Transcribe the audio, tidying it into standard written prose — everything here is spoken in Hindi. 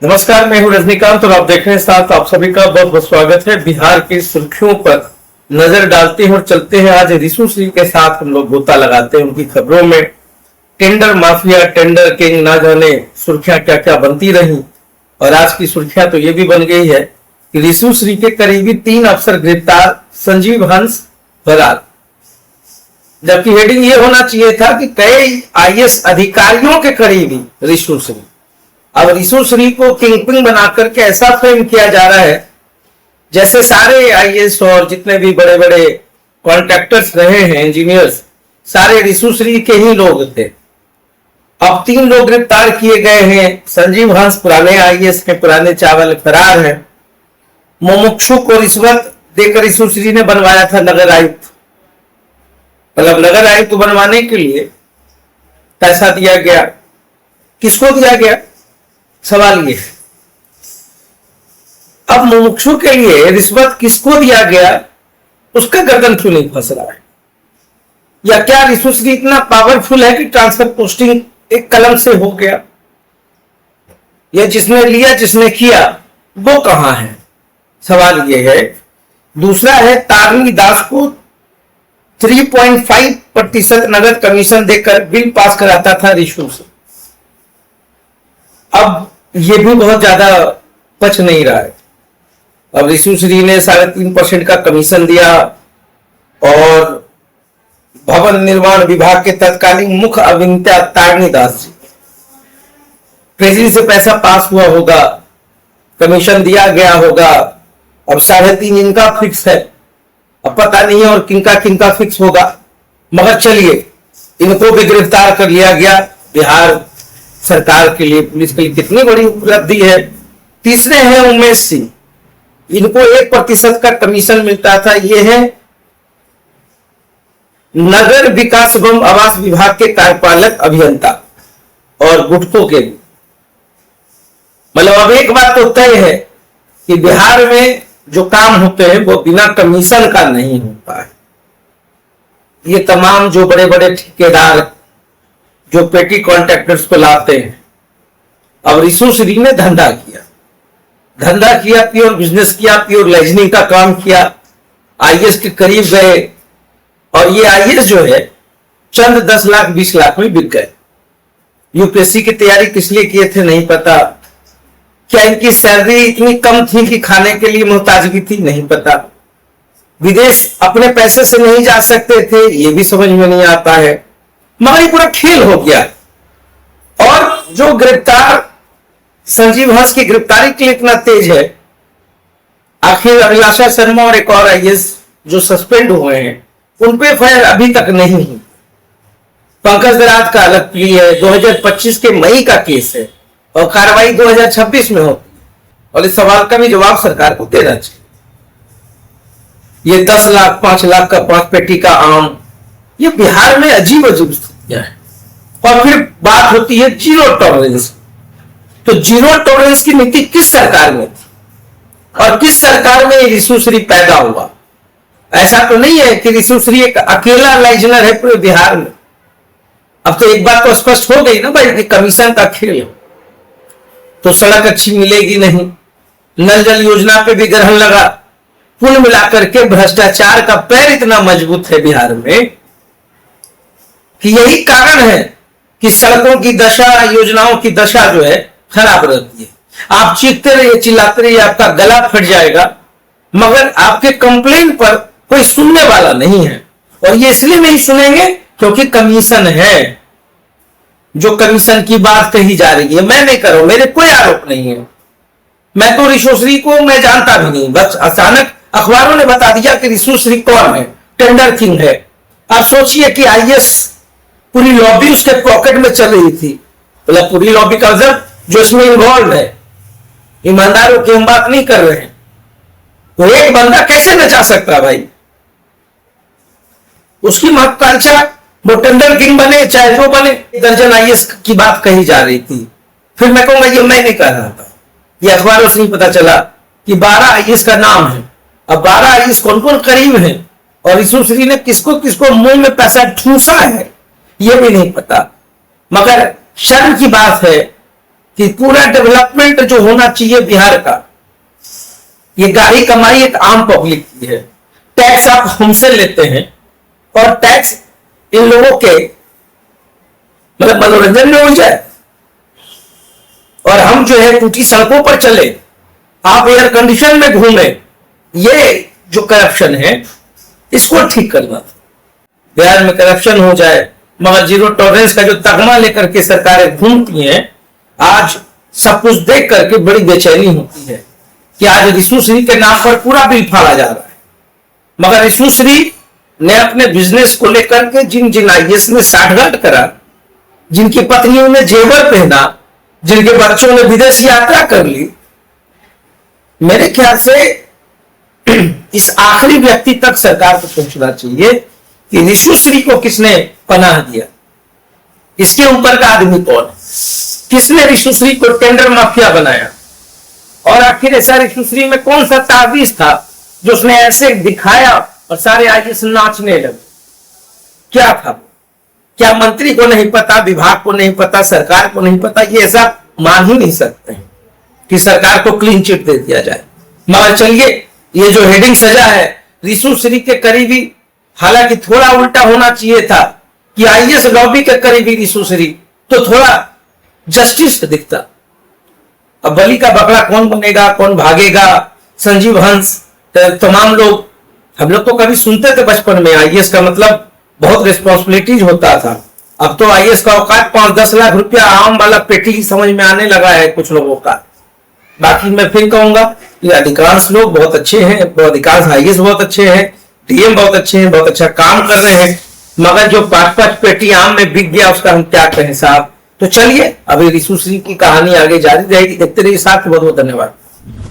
नमस्कार, मैं हूं रजनीकांत और आप देख रहे हैं साथ आप सभी का बहुत बहुत स्वागत है। बिहार की सुर्खियों पर नजर डालते हैं और चलते हैं। आज रिशु श्री के साथ हम लोग गोता लगाते हैं उनकी खबरों में। टेंडर माफिया, टेंडर किंग, ना जाने सुर्खियां क्या क्या बनती रही। और आज की सुर्खियां तो ये भी बन गई है कि रिशु श्री के करीबी 3 अफसर गिरफ्तार, संजीव हंस फरार। जबकि हेडिंग ये होना चाहिए था कि कई आईएएस अधिकारियों के करीबी रिशु श्री। अब रिशु श्री को किंगपिन बनाकर के ऐसा फ्रेम किया जा रहा है जैसे सारे आईएएस और जितने भी बड़े बड़े कॉन्ट्रैक्टर्स रहे हैं, इंजीनियर्स, सारे रिशु श्री के ही लोग थे। अब 3 लोग गिरफ्तार किए गए हैं। संजीव हंस पुराने आईएएस के पुराने चावल फरार है। मुमुक्षु को रिश्वत देकर रिशु श्री ने बनवाया था नगर आयुक्त। मतलब नगर आयुक्त बनवाने के लिए पैसा दिया गया। किसको दिया गया, सवाल ये है। अब मुमुक्षु के लिए रिश्वत किसको दिया गया, उसका गर्दन क्यों नहीं फंस रहा है? या क्या रिशु श्री इतना पावरफुल है कि ट्रांसफर पोस्टिंग एक कलम से हो गया? या जिसने लिया, जिसने किया, वो कहां है? सवाल ये है। दूसरा है, तारनी दास को 3.5% नगद कमीशन देकर बिल पास कराता था रिशु से। अब ये भी बहुत ज्यादा पच नहीं रहा है। अब रिशु श्री ने 3.5% का कमीशन दिया और भवन निर्माण विभाग के तत्कालीन मुख्य अभियंता तारनी दास जी, ट्रेजरी से पैसा पास हुआ होगा, कमीशन दिया गया होगा। अब 3.5 इनका फिक्स है। अब पता नहीं है और किनका फिक्स होगा। मगर चलिए, इनको भी गिरफ्तार कर लिया गया। बिहार सरकार के लिए, पुलिस के लिए कितनी बड़ी उपलब्धि है। तीसरे हैं उमेश सिंह। इनको 1% का कमीशन मिलता था। ये है नगर विकास एवं आवास विभाग के कार्यपालक अभियंता और गुटकों के भी। मतलब अब एक बात तो तय है कि बिहार में जो काम होते हैं वो बिना कमीशन का नहीं होता है। ये तमाम जो बड़े बड़े ठेकेदार जो पेटी कॉन्ट्रैक्टर्स को लाते हैं। अब रिशु श्री ने धंधा किया, प्योर बिजनेस किया, प्योर लाइजनिंग का काम किया। आईएएस के करीब गए और ये आईएएस जो है चंद 10 लाख 20 लाख में बिक गए। यूपीएससी की तैयारी किस लिए किए थे नहीं पता। क्या इनकी सैलरी इतनी कम थी कि खाने के लिए मोहताजगी थी, नहीं पता। विदेश अपने पैसे से नहीं जा सकते थे, ये भी समझ में नहीं आता है। मगर ये पूरा खेल हो गया। और जो गिरफ्तार संजीव हंस की गिरफ्तारी के लिए इतना तेज है, आखिर अभिलाषा शर्मा और एक और आईएएस जो सस्पेंड हुए हैं उन पे एफआईआर अभी तक नहीं हुई। पंकज दराज का अलग प्ली है, 2025 के मई का केस है और कार्रवाई 2026 में होती है। और इस सवाल का भी जवाब सरकार को देना चाहिए। ये 10 लाख 5 लाख का 5 पेटी का आम, ये बिहार में अजीब स्थितियां है। और फिर बात होती है जीरो टॉलरेंस। तो जीरो टॉलरेंस की नीति किस सरकार में थी और किस सरकार में रिशु श्री पैदा हुआ? ऐसा तो नहीं है कि रिशु श्री एक अकेला लाइजनर है पूरे बिहार में। अब तो एक बात तो स्पष्ट हो गई ना भाई, कमीशन का खेल है तो सड़क अच्छी मिलेगी नहीं। नल जल योजना पे भी ग्रहण लगा। कुल मिलाकर के भ्रष्टाचार का पैर इतना मजबूत है बिहार में कि यही कारण है कि सड़कों की दशा, योजनाओं की दशा जो है खराब रहती है। आप चीखते रहिए, चिल्लाते रहिए, आपका गला फट जाएगा, मगर आपके कंप्लेन पर कोई सुनने वाला नहीं है। और ये इसलिए नहीं सुनेंगे क्योंकि कमीशन है। जो कमीशन की बात कही जा रही है, मैं नहीं कर रहा हूं, मेरे कोई आरोप नहीं है। मैं तो रिशु श्री को मैं जानता भी नहीं, बस अचानक अखबारों ने बता दिया कि रिशु श्री कौन है, टेंडर किंग है। आप सोचिए कि आईएएस पूरी लॉबी उसके पॉकेट में चल रही थी। मतलब पूरी लॉबी का मतलब जो इसमें इन्वॉल्व है। ईमानदारों की हम बात नहीं कर रहे हैं। तो एक बंदा कैसे नचा सकता भाई? उसकी महत्वाकांक्षा वो टेंडर किंग बने चाहे जो बने। दर्जन आईएएस की बात कही जा रही थी। फिर मैं कहूंगा ये मैं नहीं कह रहा था, ये अखबारों से ही पता चला कि 12 आईएएस का नाम है। अब 12 आईएएस कौन कौन करीब है और रिशु श्री ने किसको किसको मुंह में पैसा ठूसा है ये भी नहीं पता। मगर शर्म की बात है कि पूरा डेवलपमेंट जो होना चाहिए बिहार का, ये गाड़ी कमाई एक आम पब्लिक की है। टैक्स आप हमसे लेते हैं और टैक्स इन लोगों के मतलब मनोरंजन में हो जाए और हम जो है टूटी सड़कों पर चले, आप एयर कंडीशन में घूमे, ये जो करप्शन है इसको ठीक करना था। बिहार में करप्शन हो जाए, मगर जीरो टॉलरेंस का जो तगमा लेकर के सरकारें घूमती हैं, आज सब कुछ देख करके बड़ी बेचैनी होती है कि आज रिशुश्री के नाम पर पूरा बिल फाड़ा जा रहा है। मगर रिशुश्री ने अपने बिजनेस को लेकर के जिन जिन आईएएस ने साठगांठ करा, जिनकी पत्नियों ने जेवर पहना, जिनके बच्चों ने विदेश यात्रा कर ली, मेरे ख्याल से इस आखिरी व्यक्ति तक सरकार को पहुंचना चाहिए कि रिशुश्री को किसने पनाह दिया, इसके ऊपर का आदमी कौन है, किसने रिशुश्री को टेंडर माफिया बनाया, और आखिर ऐसा रिशुश्री में कौन सा ताबीज था जो उसने ऐसे दिखाया और सारे आईएएस नाचने लगे। क्या था? क्या मंत्री को नहीं पता, विभाग को नहीं पता, सरकार को नहीं पता? ये ऐसा मान ही नहीं सकते हैं कि सरकार को क्लीन चिट दे दिया जाए। मगर चलिए, ये जो हेडिंग सजा है रिशुश्री के करीबी, हालांकि थोड़ा उल्टा होना चाहिए था कि आईएएस लॉबी के करीबी रिशुश्री, तो थोड़ा जस्टिस दिखता। अब बलि का बकरा कौन बनेगा, कौन भागेगा? संजीव हंस, तमाम लोग, हम लोग तो कभी सुनते थे बचपन में आईएएस का मतलब बहुत रिस्पॉन्सिबिलिटीज होता था। अब तो आईएएस का औकात 5-10 लाख रुपया आम वाला पेटी समझ में आने लगा है कुछ लोगों का। बाकी मैं फिर कहूंगा कि अधिकांश लोग बहुत अच्छे हैं, अधिकांश आईएएस बहुत अच्छे हैं, डीएम बहुत अच्छे हैं, बहुत अच्छा काम कर रहे हैं, मगर जो 5-5 पेटी आम में बिक गया उसका हम क्या कहें साहब। तो चलिए, अभी रिशुश्री की कहानी आगे जारी रहेगी, देखते रहिए साथ। बहुत बहुत धन्यवाद।